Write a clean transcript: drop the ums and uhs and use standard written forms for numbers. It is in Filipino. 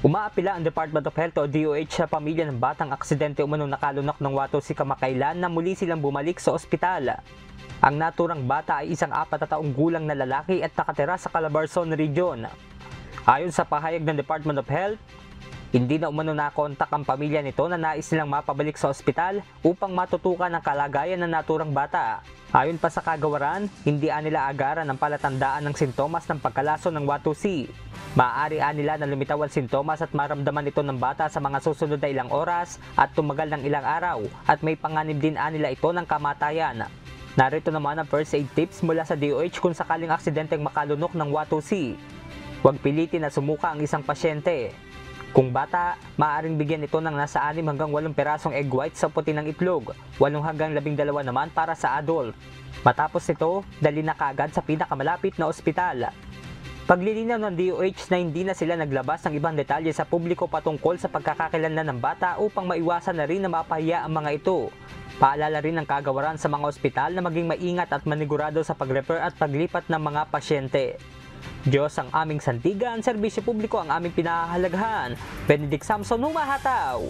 Umaapila ang Department of Health o DOH sa pamilya ng batang aksidente umanong nakalunok ng wato si kamakailan na muli silang bumalik sa ospital. Ang naturang bata ay isang 4 na taong gulang na lalaki at nakatira sa Calabarzon Region. Ayon sa pahayag ng Department of Health, hindi na umano nakontak ang pamilya nito na nais nilang mapabalik sa ospital upang matutukan ang kalagayan ng naturang bata. Ayon pa sa kagawaran, hindi nila agaran ang palatandaan ng sintomas ng pagkalason ng watusi. Maaari nila na lumitaw ang sintomas at maramdaman ito ng bata sa mga susunod na ilang oras at tumagal ng ilang araw at may panganib din nila ito ng kamatayan. Narito naman ang first aid tips mula sa DOH kung sakaling aksidenteng makalunok ng watusi. Huwag pilitin na sumuka ang isang pasyente. Kung bata, maaaring bigyan ito ng nasa 6 hanggang 8 perasong egg whites sa puti ng itlog, 8 hanggang 12 naman para sa adult. Matapos ito, dali na kaagad sa pinakamalapit na ospital. Paglilinaw ng DOH na hindi na sila naglabas ng ibang detalye sa publiko patungkol sa pagkakakilanlan ng bata upang maiwasan na rin na mapahiya ang mga ito. Paalala rin ng kagawaran sa mga ospital na maging maingat at manigurado sa pag-refer at paglipat ng mga pasyente. Diyos ang aming sandigan, serbisyo publiko ang aming pinahahalagahan. Benedict Samson, humahataw!